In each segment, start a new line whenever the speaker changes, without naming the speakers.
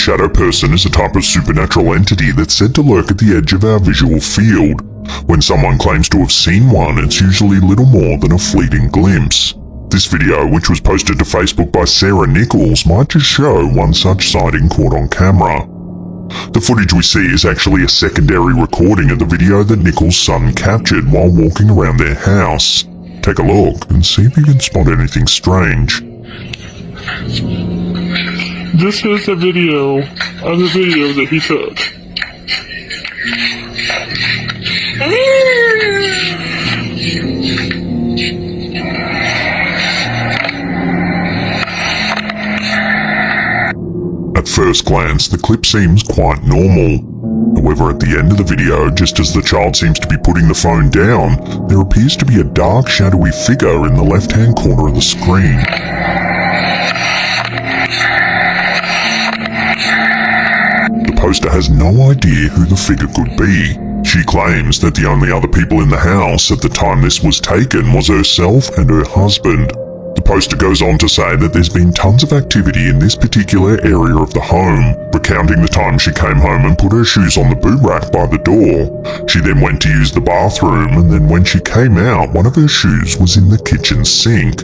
shadow person is a type of supernatural entity that's said to lurk at the edge of our visual field. When someone claims to have seen one, it's usually little more than a fleeting glimpse. This video, which was posted to Facebook by Sarah Nichols, might just show one such sighting caught on camera. The footage we see is actually a secondary recording of the video that Nichols' son captured while walking around their house. Take a look and see if you can spot anything strange.
This is a video of the video that he took.
At first glance, the clip seems quite normal. However, at the end of the video, just as the child seems to be putting the phone down, there appears to be a dark, shadowy figure in the left-hand corner of the screen. The poster has no idea who the figure could be. She claims that the only other people in the house at the time this was taken was herself and her husband. The poster goes on to say that there's been tons of activity in this particular area of the home, recounting the time she came home and put her shoes on the boot rack by the door. She then went to use the bathroom, and then when she came out, one of her shoes was in the kitchen sink.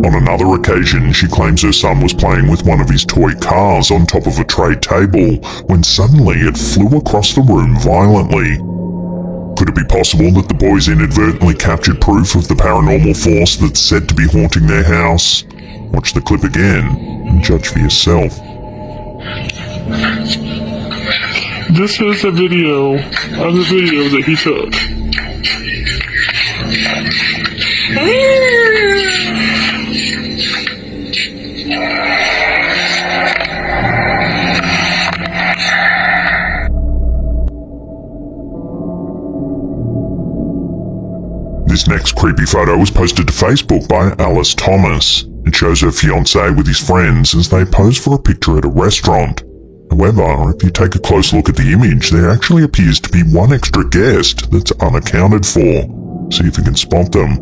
On another occasion, she claims her son was playing with one of his toy cars on top of a tray table, when suddenly it flew across the room violently. Could it be possible that the boys inadvertently captured proof of the paranormal force that's said to be haunting their house? Watch the clip again and judge for yourself.
This is a video of the video that he took.
This next creepy photo was posted to Facebook by Alice Thomas. It shows her fiancé with his friends as they pose for a picture at a restaurant. However, if you take a close look at the image, there actually appears to be one extra guest that's unaccounted for. See if you can spot them.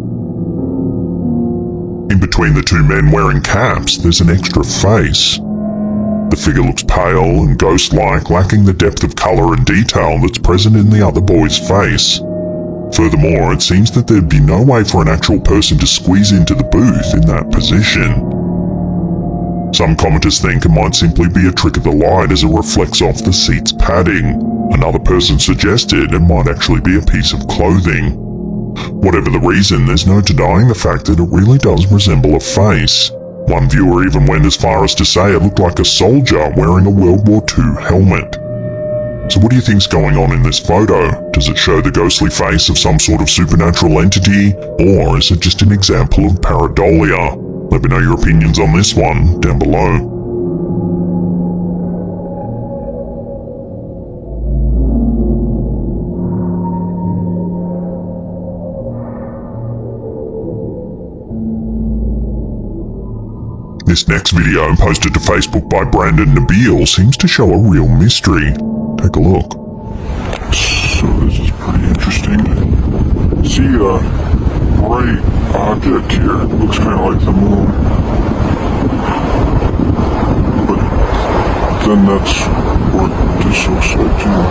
In between the two men wearing caps, there's an extra face. The figure looks pale and ghost-like, lacking the depth of colour and detail that's present in the other boy's face. Furthermore, it seems that there'd be no way for an actual person to squeeze into the booth in that position. Some commenters think it might simply be a trick of the light as it reflects off the seat's padding. Another person suggested it might actually be a piece of clothing. Whatever the reason, there's no denying the fact that it really does resemble a face. One viewer even went as far as to say it looked like a soldier wearing a World War II helmet. So what do you think's going on in this photo? Does it show the ghostly face of some sort of supernatural entity, or is it just an example of pareidolia? Let me know your opinions on this one down below. This next video, posted to Facebook by Brandon Nabil, seems to show a real mystery. Take a look.
So this is pretty interesting. See a bright object here. It looks kind of like the moon. But then that's what this looks like too.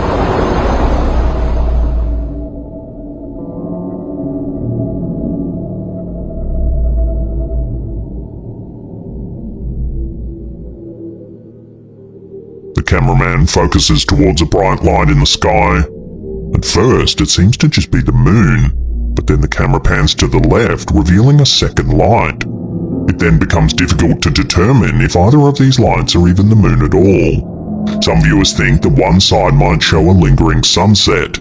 The cameraman focuses towards a bright light in the sky. At first, it seems to just be the moon, but then the camera pans to the left, revealing a second light. It then becomes difficult to determine if either of these lights are even the moon at all. Some viewers think that one side might show a lingering sunset.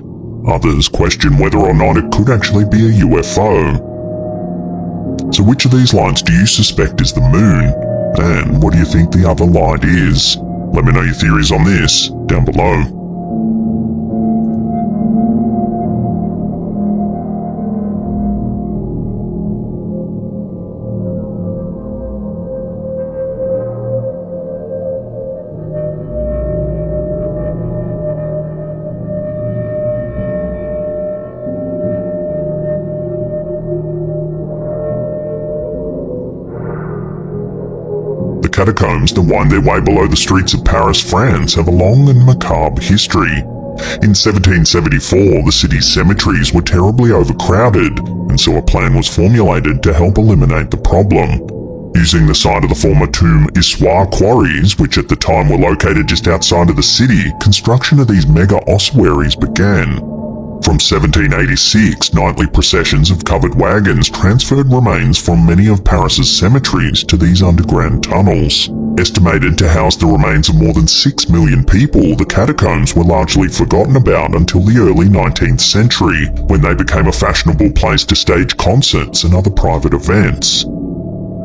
Others question whether or not it could actually be a UFO. So which of these lights do you suspect is the moon? And what do you think the other light is? Let me know your theories on this down below. catacombs that wind their way below the streets of Paris, France, have a long and macabre history. In 1774, the city's cemeteries were terribly overcrowded, and so a plan was formulated to help eliminate the problem. Using the site of the former tomb Issoire quarries, which at the time were located just outside of the city, construction of these mega ossuaries began. From 1786, nightly processions of covered wagons transferred remains from many of Paris's cemeteries to these underground tunnels. Estimated to house the remains of more than 6 million people, the catacombs were largely forgotten about until the early 19th century, when they became a fashionable place to stage concerts and other private events.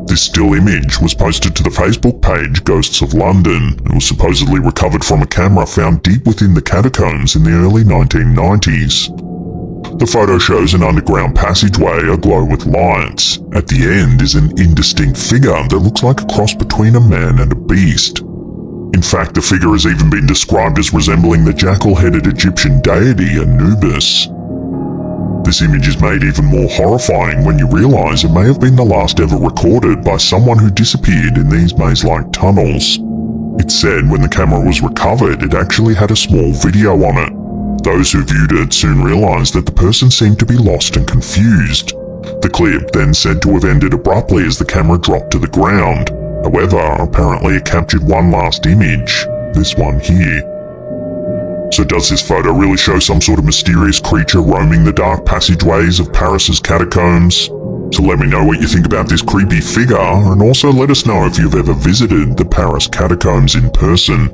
This still image was posted to the Facebook page Ghosts of London and was supposedly recovered from a camera found deep within the catacombs in the early 1990s. The photo shows an underground passageway aglow with lights. At the end is an indistinct figure that looks like a cross between a man and a beast. In fact, the figure has even been described as resembling the jackal-headed Egyptian deity Anubis. This image is made even more horrifying when you realize it may have been the last ever recorded by someone who disappeared in these maze-like tunnels. It's said when the camera was recovered, it actually had a small video on it. Those who viewed it soon realized that the person seemed to be lost and confused. The clip then said to have ended abruptly as the camera dropped to the ground. However, apparently it captured one last image, this one here. So does this photo really show some sort of mysterious creature roaming the dark passageways of Paris's catacombs? So let me know what you think about this creepy figure, and also let us know if you've ever visited the Paris catacombs in person.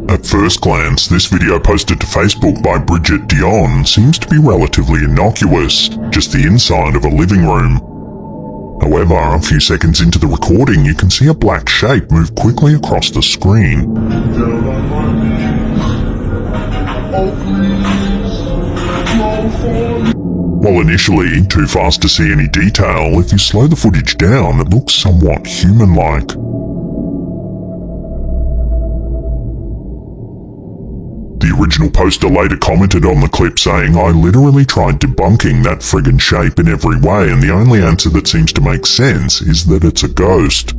At first glance, this video posted to Facebook by Bridget Dion seems to be relatively innocuous, just the inside of a living room. However, a few seconds into the recording, you can see a black shape move quickly across the screen. While initially too fast to see any detail, if you slow the footage down, it looks somewhat human-like. The original poster later commented on the clip saying, "I literally tried debunking that friggin' shape in every way, and the only answer that seems to make sense is that it's a ghost."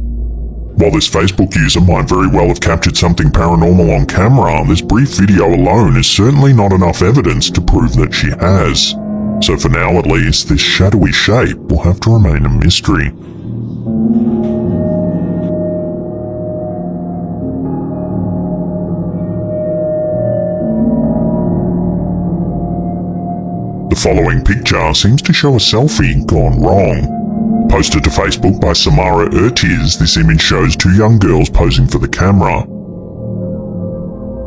While this Facebook user might very well have captured something paranormal on camera, this brief video alone is certainly not enough evidence to prove that she has. So for now at least, this shadowy shape will have to remain a mystery. The following picture seems to show a selfie gone wrong. Posted to Facebook by Samara Urtiz, this image shows two young girls posing for the camera.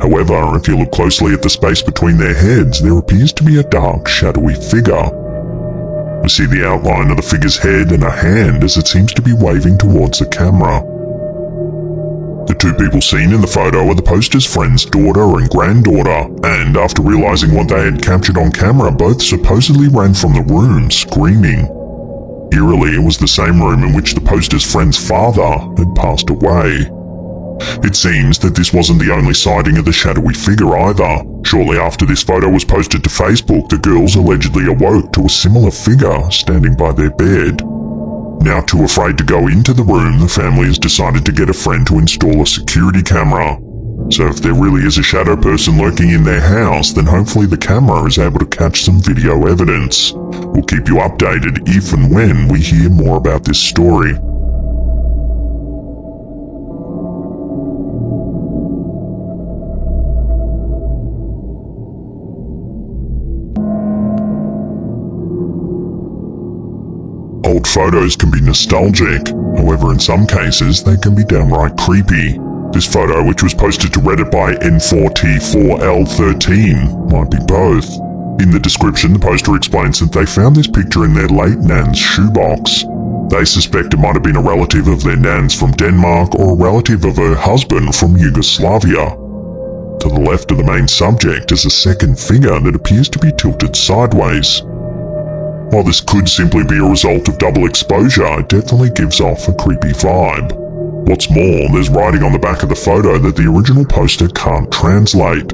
However, if you look closely at the space between their heads, there appears to be a dark, shadowy figure. We see the outline of the figure's head and a hand as it seems to be waving towards the camera. The two people seen in the photo are the poster's friend's daughter and granddaughter, and after realizing what they had captured on camera, both supposedly ran from the room, screaming. Eerily, it was the same room in which the poster's friend's father had passed away. It seems that this wasn't the only sighting of the shadowy figure either. Shortly after this photo was posted to Facebook, the girls allegedly awoke to a similar figure standing by their bed. Now too afraid to go into the room, the family has decided to get a friend to install a security camera. So if there really is a shadow person lurking in their house, then hopefully the camera is able to catch some video evidence. We'll keep you updated if and when we hear more about this story. Old photos can be nostalgic, however in some cases they can be downright creepy. This photo, which was posted to Reddit by N4T4L13, might be both. In the description, the poster explains that they found this picture in their late nan's shoebox. They suspect it might have been a relative of their nan's from Denmark or a relative of her husband from Yugoslavia. To the left of the main subject is a second figure that appears to be tilted sideways. While this could simply be a result of double exposure, it definitely gives off a creepy vibe. What's more, there's writing on the back of the photo that the original poster can't translate.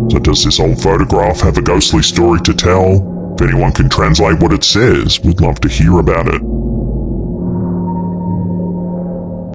So does this old photograph have a ghostly story to tell? If anyone can translate what it says, we'd love to hear about it.